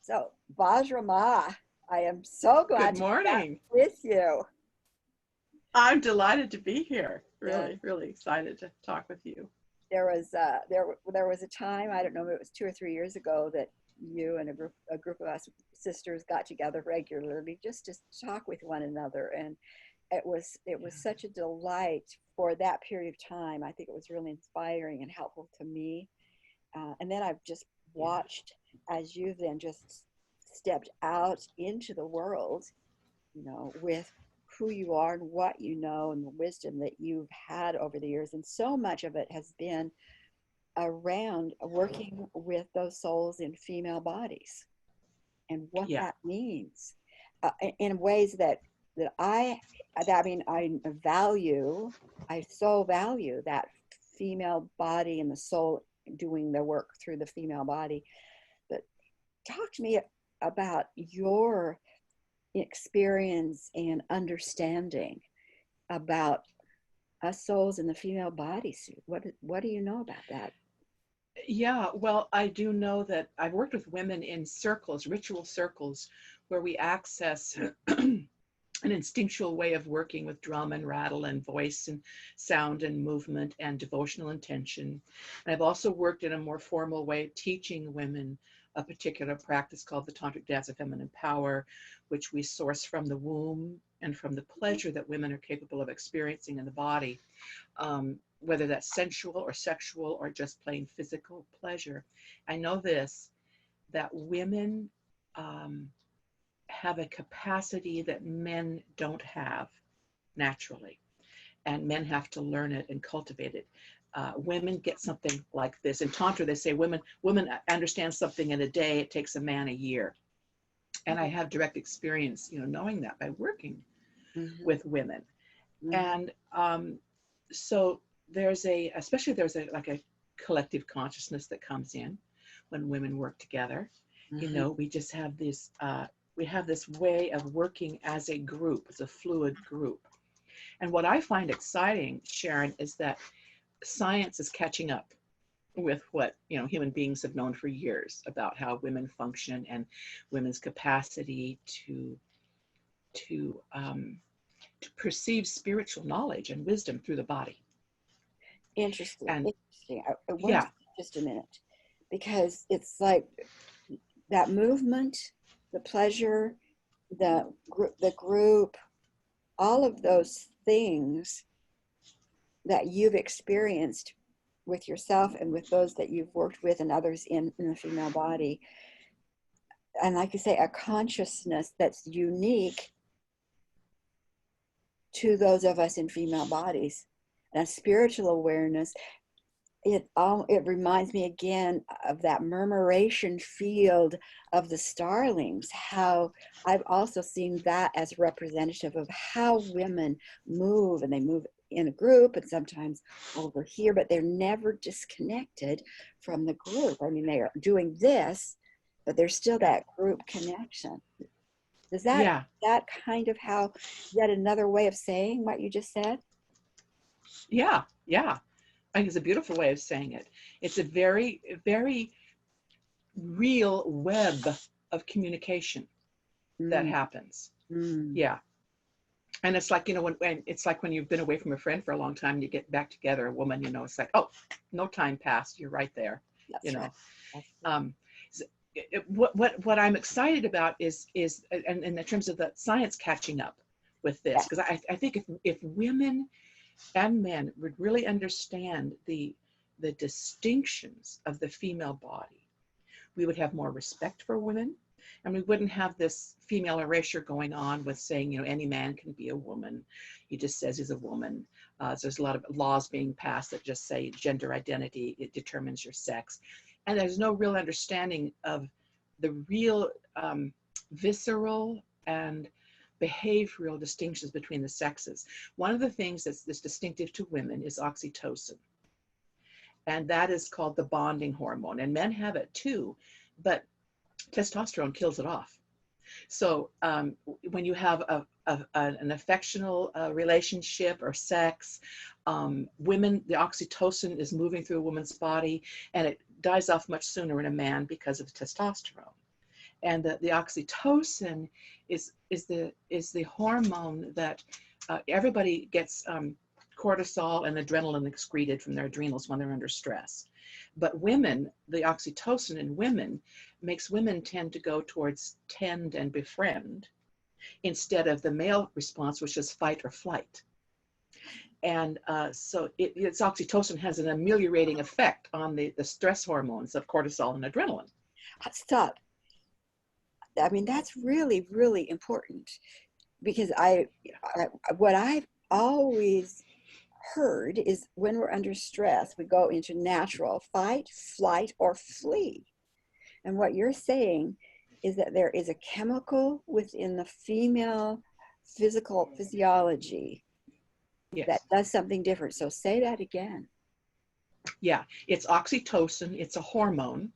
So, Vajra Ma, I am so Good glad to be back morning. with you. I'm delighted to be here. Yeah, Really, really excited to talk with you. there was a time, I don't know, it was 2 or 3 years ago, that you and a group of us sisters got together regularly just to talk with one another, and it was such a delight for that period of time. I think it was really inspiring and helpful to me. And then I've just Yeah. watched as you then just stepped out into the world, with who you are and what you know and the wisdom that you've had over the years. And so much of it has been around working with those souls in female bodies and what Yeah. that means, in ways that I mean, I so value that female body and the soul doing the work through the female body. But talk to me about your experience and understanding about us souls in the female bodysuit. What do you know about that? Yeah. Well, I do know that I've worked with women in circles, ritual circles, where we access an instinctual way of working with drum and rattle and voice and sound and movement and devotional intention. And I've also worked in a more formal way teaching women a particular practice called the Tantric Dance of Feminine Power, which we source from the womb and from the pleasure that women are capable of experiencing in the body, whether that's sensual or sexual or just plain physical pleasure. I know this, that women um, have a capacity that men don't have naturally, and men have to learn it and cultivate it. Women get something like this. In Tantra, they say women understand something in a day, it takes a man a year. And I have direct experience, knowing that by working Mm-hmm. with women. Mm-hmm. And so especially there's like a collective consciousness that comes in when women work together. Mm-hmm. We just have we have this way of working as a group, as a fluid group. And what I find exciting, Sharon, is that science is catching up with what human beings have known for years about how women function and women's capacity to to perceive spiritual knowledge and wisdom through the body. Interesting. And Interesting. I want to yeah, just a minute, because it's like that movement, the pleasure, the group, all of those things that you've experienced with yourself and with those that you've worked with and others in the female body. And like you say, a consciousness that's unique to those of us in female bodies, and a spiritual awareness. It reminds me again of that murmuration field of the starlings, how I've also seen that as representative of how women move, and they move in a group and sometimes over here, but they're never disconnected from the group. I mean, they are doing this, but there's still that group connection. Does yeah, that kind of how, yet another way of saying what you just said? yeah. I think it's a beautiful way of saying it. It's a very, very real web of communication that Mm, happens. mm, Yeah. And it's like, when it's like when you've been away from a friend for a long time, you get back together, a woman, it's like, oh, no time passed. You're right there, you that's right. know. That's right. Um, what I'm excited about is and in terms of the science catching up with this, Yeah. because I think if women and men would really understand the distinctions of the female body, we would have more respect for women, and we wouldn't have this female erasure going on with saying, any man can be a woman. He just says he's a woman. So there's a lot of laws being passed that just say gender identity, it determines your sex. And there's no real understanding of the real visceral and behavioral distinctions between the sexes. One of the things that's distinctive to women is oxytocin, and that is called the bonding hormone. And men have it too, but testosterone kills it off. So when you have an affectional relationship or sex, women, the oxytocin is moving through a woman's body, and it dies off much sooner in a man because of testosterone. And the oxytocin is the hormone that everybody gets cortisol and adrenaline excreted from their adrenals when they're under stress. But women, the oxytocin in women makes women tend to go towards tend and befriend instead of the male response, which is fight or flight. And so its oxytocin has an ameliorating effect on the stress hormones of cortisol and adrenaline. Stop. I mean, that's really, really important because what I've always heard is when we're under stress, we go into natural fight, flight, or flee. And what you're saying is that there is a chemical within the female physiology Yes. that does something different. So say that again. Yeah, it's oxytocin. It's a hormone.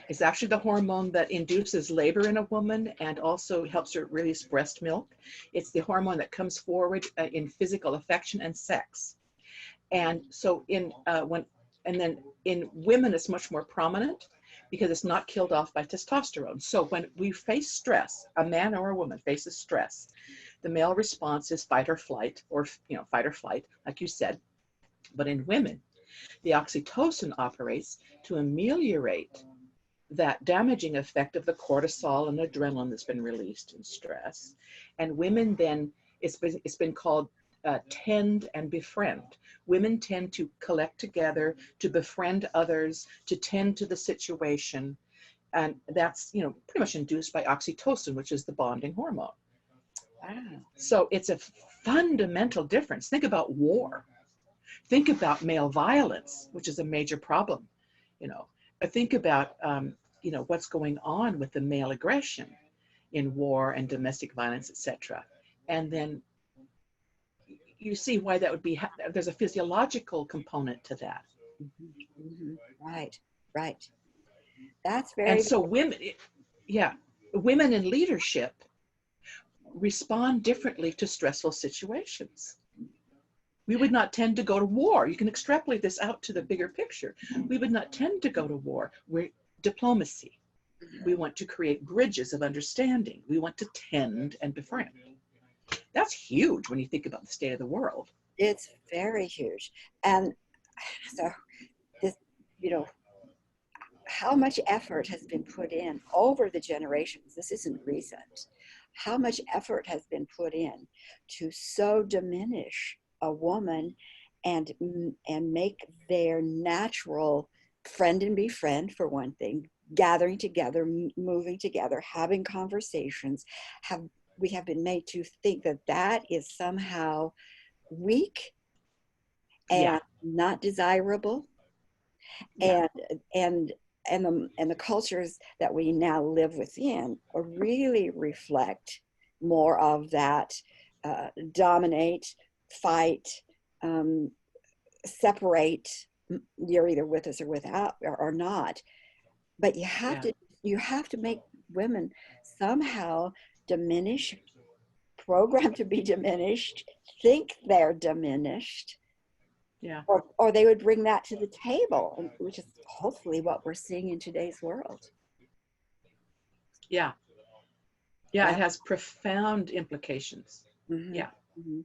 It's actually the hormone that induces labor in a woman and also helps her release breast milk. It's the hormone that comes forward in physical affection and sex. And so in women, it's much more prominent because it's not killed off by testosterone. So when we face stress, a man or a woman faces stress, the male response is fight or flight, or fight or flight, like you said. But in women, the oxytocin operates to ameliorate that damaging effect of the cortisol and adrenaline that's been released in stress. And women then, it's been called tend and befriend. Women tend to collect together, to befriend others, to tend to the situation. And that's, pretty much induced by oxytocin, which is the bonding hormone. Wow. So it's a fundamental difference. Think about war. Think about male violence, which is a major problem. Think about, what's going on with the male aggression in war and domestic violence, etc. And then you see why that would be, there's a physiological component to that. Mm-hmm. Mm-hmm. Right. That's very. And so women in leadership respond differently to stressful situations. We would not tend to go to war. You can extrapolate this out to the bigger picture. We would not tend to go to war. We're diplomacy. We want to create bridges of understanding. We want to tend and befriend. That's huge when you think about the state of the world. It's very huge. And so this, how much effort has been put in over the generations. This isn't recent. How much effort has been put in to so diminish a woman and make their natural friend and befriend, for one thing, gathering together, moving together, having conversations. We have been made to think that that is somehow weak and not desirable. And the cultures that we now live within really reflect more of that dominate, fight, separate. You're either with us or without or not. But you have to make women somehow diminish, programmed to be diminished, think they're diminished. Yeah. Or they would bring that to the table, which is hopefully what we're seeing in today's world. Yeah. Yeah, it has profound implications. Mm-hmm. Yeah. Mm-hmm.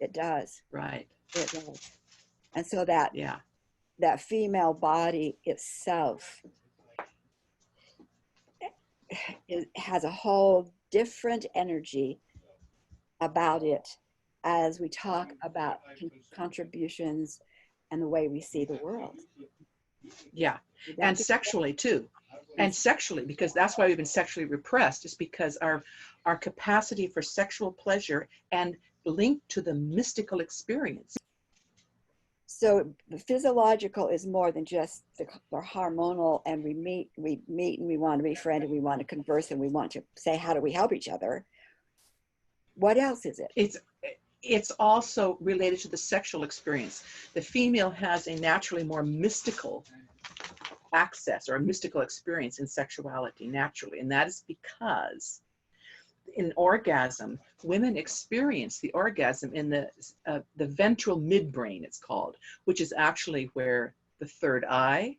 It does. Right. It does. And so that female body itself has a whole different energy about it as we talk about contributions and the way we see the world. Yeah, and sexually too. And sexually, because that's why we've been sexually repressed, is because our capacity for sexual pleasure and linked to the mystical experience. So the physiological is more than just the hormonal, and we meet and we want to be friends and we want to converse and we want to say, how do we help each other? What else is it? It's also related to the sexual experience. The female has a naturally more mystical access or a mystical experience in sexuality naturally, and that is because in orgasm, women experience the orgasm in the ventral midbrain, it's called, which is actually where the third eye,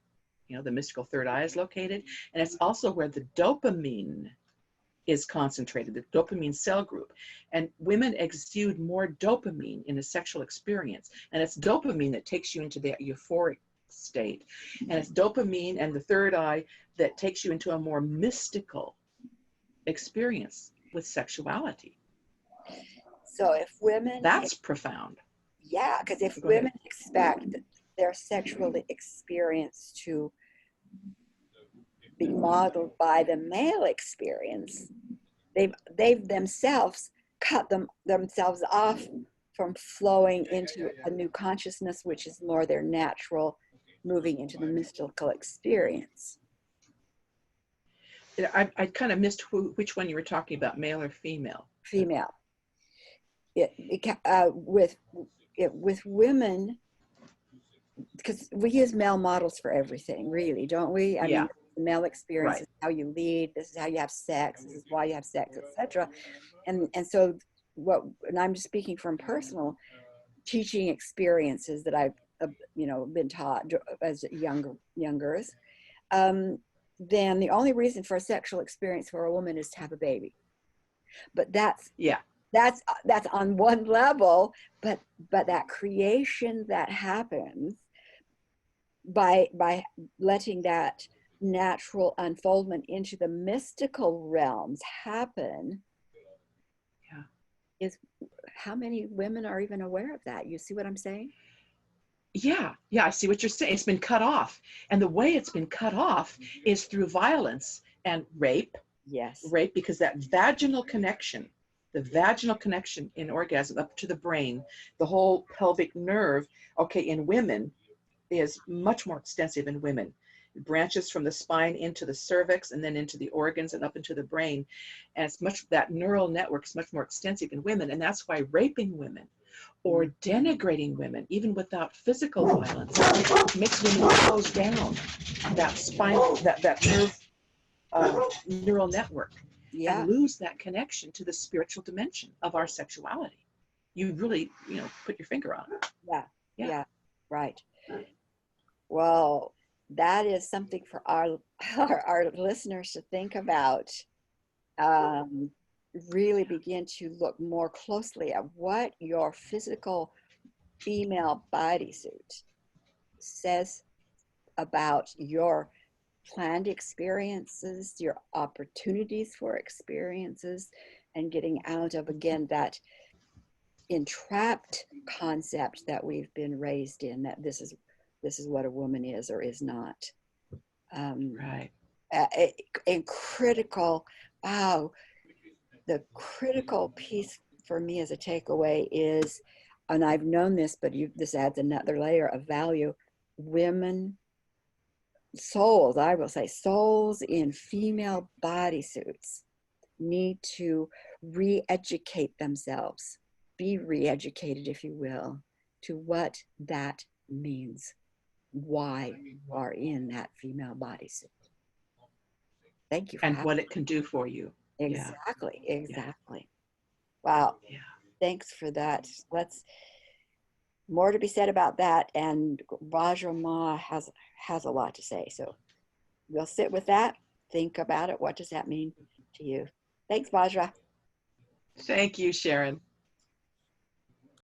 the mystical third eye is located, and it's also where the dopamine is concentrated, the dopamine cell group. And women exude more dopamine in a sexual experience. And it's dopamine that takes you into the euphoric state. And it's dopamine and the third eye that takes you into a more mystical experience with sexuality. So if women, That's profound. yeah, because if Go women ahead. expect their sexual experience to be modeled by the male experience, they've themselves cut themselves off from flowing into a new consciousness, which is more their natural, moving into the mystical experience. I kind of missed which one you were talking about, male or female. Female. With women, because we use male models for everything, really, don't we? I Yeah, mean, the male experience right. is how you lead. This is how you have sex. This is why you have sex, etc. And so and I'm just speaking from personal teaching experiences that I've been taught as youngers. Then the only reason for a sexual experience for a woman is to have a baby. But Yeah, that's on one level, but that creation that happens by letting that natural unfoldment into the mystical realms happen, yeah. is how many women are even aware of that? You see what I'm saying? Yeah, yeah, I see what you're saying. It's been cut off. And the way it's been cut off is through violence and rape, Yes. because that vaginal connection, the vaginal connection in orgasm up to the brain, the whole pelvic nerve, okay, in women is much more extensive in women. It branches from the spine into the cervix and then into the organs and up into the brain. And that neural network is much more extensive in women. And that's why raping women or denigrating women, even without physical violence, makes women close down that spinal, that nerve, neural network, and Yeah. lose that connection to the spiritual dimension of our sexuality. You really, put your finger on it. Yeah. Yeah. Yeah. Right. Well, that is something for our listeners to think about. Um, really begin to look more closely at what your physical female bodysuit says about your planned experiences, your opportunities for experiences, and getting out of, again, that entrapped concept that we've been raised in, that this is what a woman is or is not. Right. And critical, wow, the critical piece for me as a takeaway is, and I've known this, but this adds another layer of value, women, souls, I will say, souls in female bodysuits need to re-educate themselves, be re-educated, if you will, to what that means, why you are in that female bodysuit. Thank you for And having what it can do for you. me. Yeah. Exactly, Yeah. exactly. Wow, Yeah. thanks for that. More to be said about that, and Vajra Ma has a lot to say, so we'll sit with that, think about it. What does that mean to you? Thanks, Vajra. Thank you, Sharon.